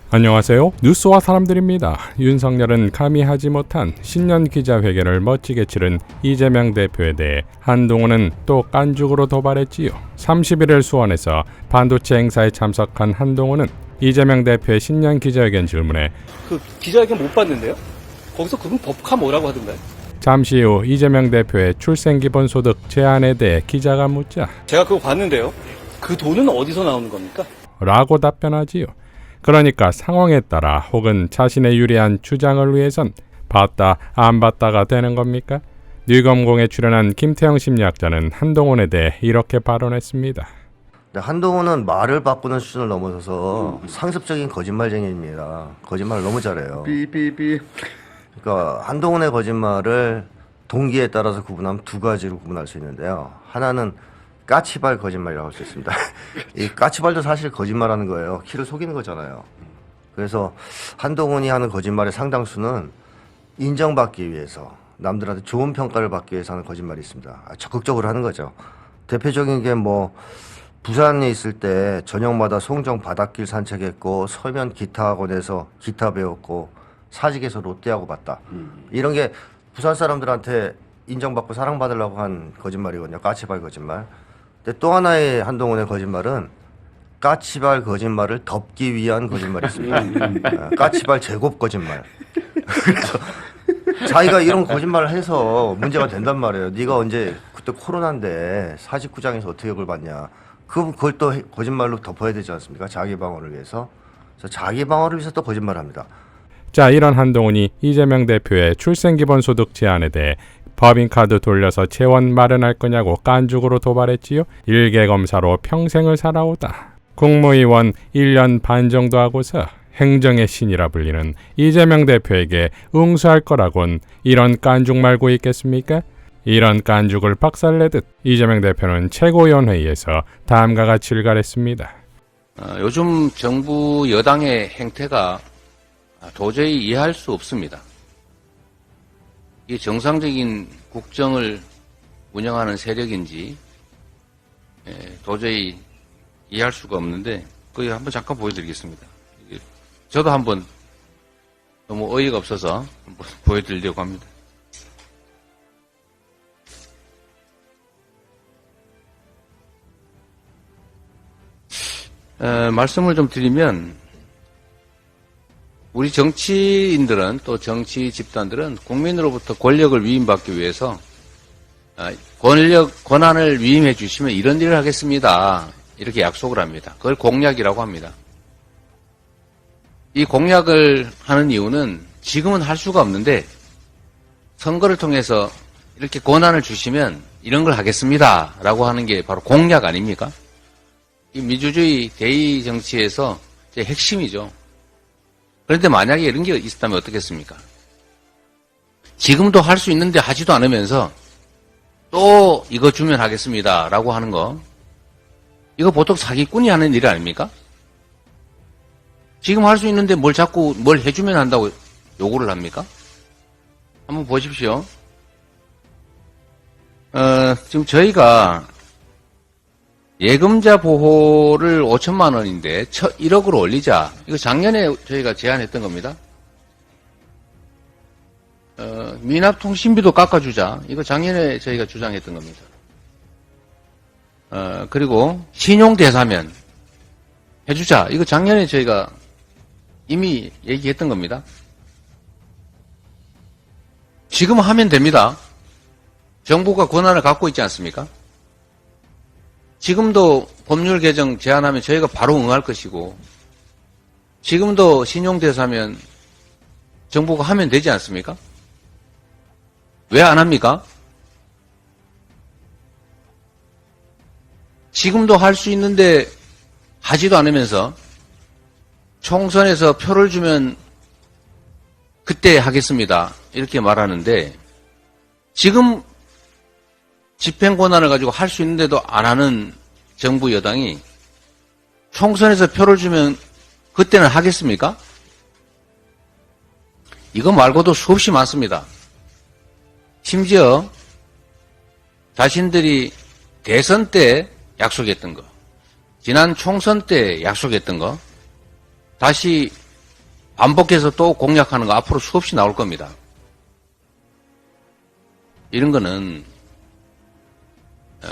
안녕하세요. 뉴스와 사람들입니다. 윤석열은 감히 하지 못한 신년 기자회견을 멋지게 치른 이재명 대표에 대해 한동훈은 또 깐죽으로 도발했지요. 31일 수원에서 반도체 행사에 참석한 한동훈은 이재명 대표의 신년 기자회견 질문에 그 기자회견 못 봤는데요? 거기서 그분 법카 뭐라고 하던가요? 잠시 후 이재명 대표의 출생기본소득 제안에 대해 기자가 묻자 제가 그거 봤는데요. 그 돈은 어디서 나오는 겁니까? 라고 답변하지요. 그러니까 상황에 따라 혹은 자신의 유리한 주장을 위해선 봤다 안 봤다가 되는 겁니까? 뉴검공에 출연한 김태형 심리학자는 한동훈에 대해 이렇게 발언했습니다. 한동훈은 말을 바꾸는 수준을 넘어서서 상습적인 거짓말쟁이입니다. 거짓말을 너무 잘해요. 그러니까 한동훈의 거짓말을 동기에 따라서 구분하면 두 가지로 구분할 수 있는데요. 하나는 까치발 거짓말이라고 할 수 있습니다. 이 까치발도 사실 거짓말하는 거예요. 키를 속이는 거잖아요. 그래서 한동훈이 하는 거짓말의 상당수는 인정받기 위해서, 남들한테 좋은 평가를 받기 위해서 하는 거짓말이 있습니다. 적극적으로 하는 거죠. 대표적인 게 부산에 있을 때 저녁마다 송정 바닷길 산책했고 서면 기타 학원에서 기타 배웠고 사직에서 롯데하고 봤다. 이런 게 부산 사람들한테 인정받고 사랑받으려고 한 거짓말이거든요. 까치발 거짓말. 근데 또 하나의 한동훈의 거짓말은 까치발 거짓말을 덮기 위한 거짓말이 있습니다. 까치발 제곱 거짓말. 그래서 자기가 이런 거짓말을 해서 문제가 된단 말이에요. 네가 언제 그때 코로나인데 사직구장에서 어떻게 그걸 봤냐. 그걸 또 거짓말로 덮어야 되지 않습니까? 자기 방어를 위해서. 그래서 자기 방어를 위해서 또 거짓말을 합니다. 자, 이런 한동훈이 이재명 대표의 출생기본소득 제안에 대해 법인카드 돌려서 재원 마련할 거냐고 깐죽으로 도발했지요. 일개검사로 평생을 살아오다 국무위원 1년 반 정도 하고서 행정의 신이라 불리는 이재명 대표에게 응수할 거라곤 이런 깐죽 말고 있겠습니까? 이런 깐죽을 박살내듯 이재명 대표는 최고위원회의에서 다음과 같이 일갈했습니다. 요즘 정부 여당의 행태가 도저히 이해할 수 없습니다. 이 정상적인 국정을 운영하는 세력인지 도저히 이해할 수가 없는데 그거 한번 잠깐 보여드리겠습니다. 저도 한번 너무 어이가 없어서 한번 보여드리려고 합니다. 말씀을 좀 드리면 우리 정치인들은 또 정치 집단들은 국민으로부터 권력을 위임받기 위해서 권한을 위임해 주시면 이런 일을 하겠습니다. 이렇게 약속을 합니다. 그걸 공약이라고 합니다. 이 공약을 하는 이유는 지금은 할 수가 없는데 선거를 통해서 이렇게 권한을 주시면 이런 걸 하겠습니다. 라고 하는 게 바로 공약 아닙니까? 이 민주주의 대의 정치에서 제 핵심이죠. 그런데 만약에 이런 게 있었다면 어떻겠습니까? 지금도 할 수 있는데 하지도 않으면서 또 이거 주면 하겠습니다. 라고 하는 거. 이거 보통 사기꾼이 하는 일 아닙니까? 지금 할 수 있는데 뭘 자꾸 뭘 해주면 한다고 요구를 합니까? 한번 보십시오. 지금 저희가 예금자 보호를 5천만 원인데 1억으로 올리자. 이거 작년에 저희가 제안했던 겁니다. 미납통신비도 깎아주자. 이거 작년에 저희가 주장했던 겁니다. 그리고 신용대사면 해주자. 이거 작년에 저희가 이미 얘기했던 겁니다. 지금 하면 됩니다. 정부가 권한을 갖고 있지 않습니까? 지금도 법률 개정 제안하면 저희가 바로 응할 것이고 지금도 신용대사면 정부가 하면 되지 않습니까? 왜 안 합니까? 지금도 할 수 있는데 하지도 않으면서 총선에서 표를 주면 그때 하겠습니다. 이렇게 말하는데 지금 집행 권한을 가지고 할 수 있는데도 안 하는 정부 여당이 총선에서 표를 주면 그때는 하겠습니까? 이거 말고도 수없이 많습니다. 심지어 자신들이 대선 때 약속했던 거, 지난 총선 때 약속했던 거, 다시 반복해서 또 공약하는 거 앞으로 수없이 나올 겁니다. 이런 거는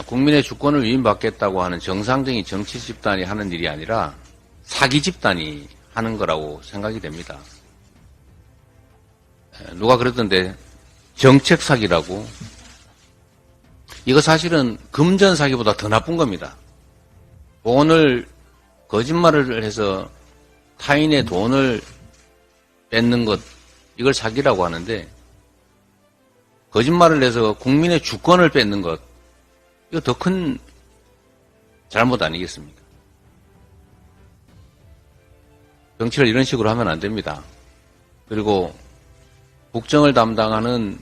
국민의 주권을 위임받겠다고 하는 정상적인 정치 집단이 하는 일이 아니라 사기 집단이 하는 거라고 생각이 됩니다. 누가 그랬던데 정책 사기라고. 이거 사실은 금전 사기보다 더 나쁜 겁니다. 돈을 거짓말을 해서 타인의 돈을 뺏는 것, 이걸 사기라고 하는데 거짓말을 해서 국민의 주권을 뺏는 것, 이거 더 큰 잘못 아니겠습니까? 정치를 이런 식으로 하면 안 됩니다. 그리고 국정을 담당하는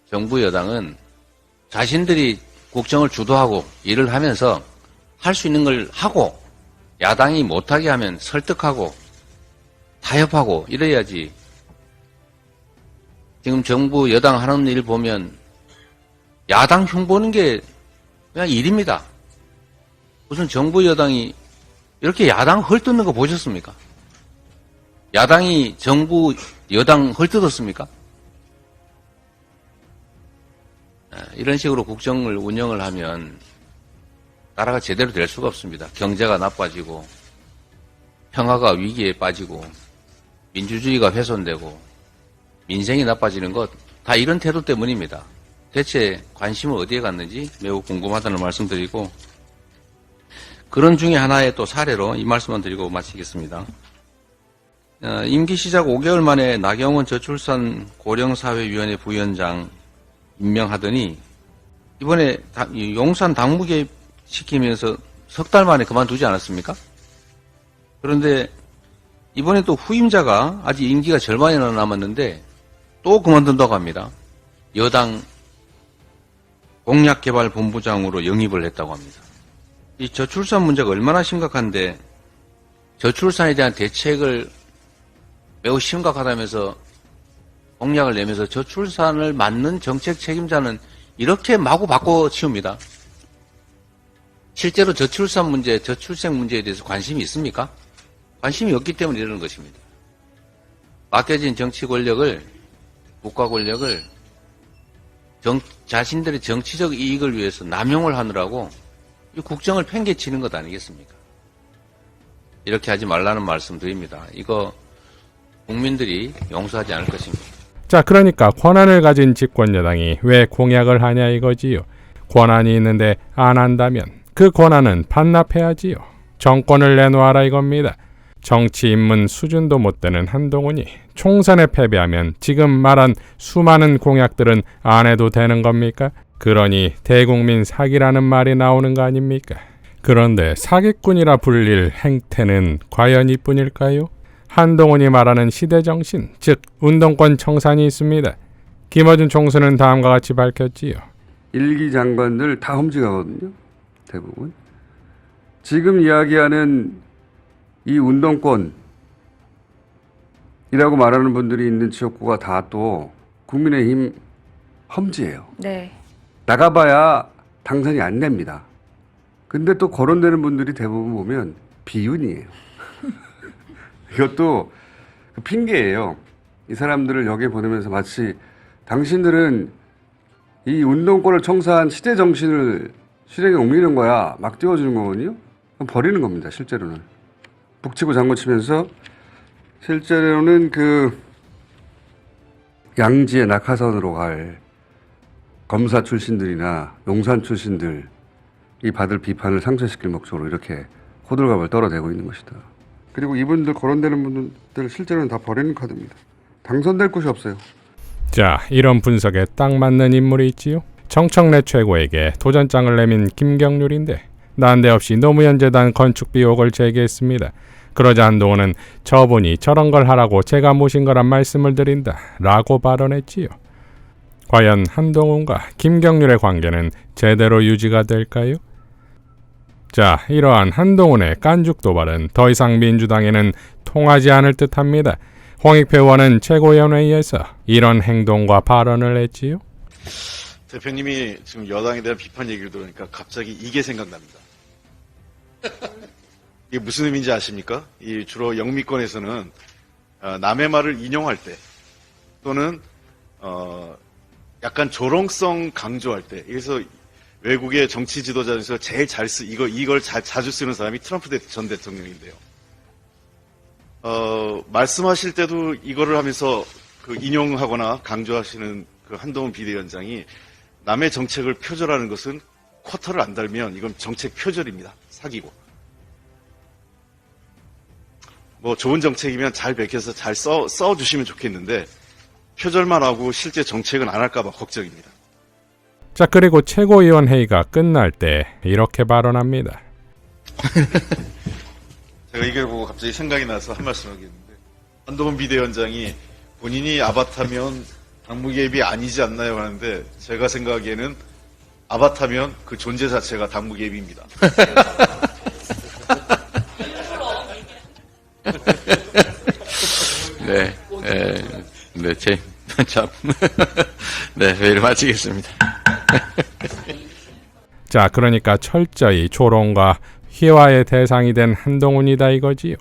정부 여당은 자신들이 국정을 주도하고 일을 하면서 할 수 있는 걸 하고 야당이 못하게 하면 설득하고 타협하고 이래야지. 지금 정부 여당 하는 일 보면 야당 흉보는 게 그냥 일입니다. 무슨 정부 여당이 이렇게 야당 헐뜯는 거 보셨습니까? 야당이 정부 여당 헐뜯었습니까? 이런 식으로 국정을 운영을 하면 나라가 제대로 될 수가 없습니다. 경제가 나빠지고 평화가 위기에 빠지고 민주주의가 훼손되고 민생이 나빠지는 것 다 이런 태도 때문입니다. 대체 관심은 어디에 갔는지 매우 궁금하다는 말씀드리고 그런 중에 하나의 또 사례로 이 말씀만 드리고 마치겠습니다. 임기 시작 5개월 만에 나경원 저출산 고령사회위원회 부위원장 임명하더니 이번에 용산 당무 개입시키면서 석 달 만에 그만두지 않았습니까? 그런데 이번에 또 후임자가 아직 임기가 절반이나 남았는데 또 그만둔다고 합니다. 여당 공약개발본부장으로 영입을 했다고 합니다. 이 저출산 문제가 얼마나 심각한데 저출산에 대한 대책을 매우 심각하다면서 공약을 내면서 저출산을 맡는 정책 책임자는 이렇게 마구 바꿔치웁니다. 실제로 저출산 문제, 저출생 문제에 대해서 관심이 있습니까? 관심이 없기 때문에 이러는 것입니다. 맡겨진 정치 권력을, 국가 권력을 자신들의 정치적 이익을 위해서 남용을 하느라고 이 국정을 팽개치는 것 아니겠습니까? 이렇게 하지 말라는 말씀 드립니다. 이거 국민들이 용서하지 않을 것입니다. 자, 그러니까 권한을 가진 집권 여당이 왜 공약을 하냐 이거지요. 권한이 있는데 안 한다면 그 권한은 반납해야지요. 정권을 내놓아라 이겁니다. 정치 입문 수준도 못 되는 한동훈이 총선에 패배하면 지금 말한 수많은 공약들은 안 해도 되는 겁니까? 그러니 대국민 사기라는 말이 나오는 거 아닙니까? 그런데 사기꾼이라 불릴 행태는 과연 이뿐일까요? 한동훈이 말하는 시대정신, 즉 운동권 청산이 있습니다. 김어준 총수는 다음과 같이 밝혔지요. 일기 장관들 다 험지가거든요. 대부분. 지금 이야기하는 이 운동권이라고 말하는 분들이 있는 지역구가 다 또 국민의힘 험지예요. 네. 나가봐야 당선이 안 됩니다. 근데 또 거론되는 분들이 대부분 보면 비윤이에요. 이것도 핑계예요. 이 사람들을 여기에 보내면서 마치 당신들은 이 운동권을 청사한 시대 정신을 실행에 옮기는 거야. 막 띄워주는 거거든요. 버리는 겁니다. 실제로는. 북치고 장구치면서 실제로는 그 양지의 낙하산으로 갈 검사 출신들이나 용산 출신들이 받을 비판을 상쇄시킬 목적으로 이렇게 호들갑을 떨어대고 있는 것이다. 그리고 이분들 거론되는 분들 실제로는 다 버리는 카드입니다. 당선될 곳이 없어요. 자, 이런 분석에 딱 맞는 인물이 있지요. 정청래 최고에게 도전장을 내민 김경률인데 난데없이 노무현 재단 건축비 의혹을 제기했습니다. 그러자 한동훈은 저분이 저런 걸 하라고 제가 모신 거란 말씀을 드린다 라고 발언했지요. 과연 한동훈과 김경률의 관계는 제대로 유지가 될까요? 자, 이러한 한동훈의 깐죽 도발은 더 이상 민주당에는 통하지 않을 듯합니다. 홍익표 의원은 최고위원회의에서 이런 행동과 발언을 했지요. 대표님이 지금 여당에 대한 비판 얘기를 들으니까 갑자기 이게 생각납니다. 이게 무슨 의미인지 아십니까? 이 주로 영미권에서는 남의 말을 인용할 때 또는 약간 조롱성 강조할 때, 그래서 외국의 정치 지도자 중에서 제일 이걸 자주 쓰는 사람이 트럼프 전 대통령인데요. 말씀하실 때도 이거를 하면서 그 인용하거나 강조하시는 그 한동훈 비대위원장이 남의 정책을 표절하는 것은 쿼터를 안 달면 이건 정책 표절입니다. 사기고. 뭐 좋은 정책이면 잘 베껴서 잘 써주시면 좋겠는데 표절만 하고 실제 정책은 안 할까봐 걱정입니다. 자, 그리고 최고위원 회의가 끝날 때 이렇게 발언합니다. 제가 이걸 보고 갑자기 생각이 나서 한 말씀 하겠는데, 한동훈 비대위원장이 본인이 아바타면 당무 개입이 아니지 않나요? 하는데 제가 생각하기에는 아바타면 그 존재 자체가 당무 개입입니다. 회의를 마치겠습니다. 자, 그러니까 철저히 조롱과 희화의 대상이 된 한동훈이다 이거지요.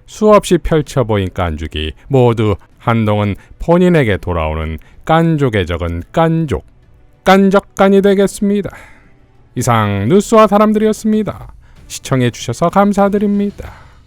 수없이 펼쳐 보인 깐죽이 모두 한동훈 본인에게 돌아오는 깐족에 적은 깐족간이 되겠습니다. 이상 뉴스와 사람들이었습니다. 시청해 주셔서 감사드립니다.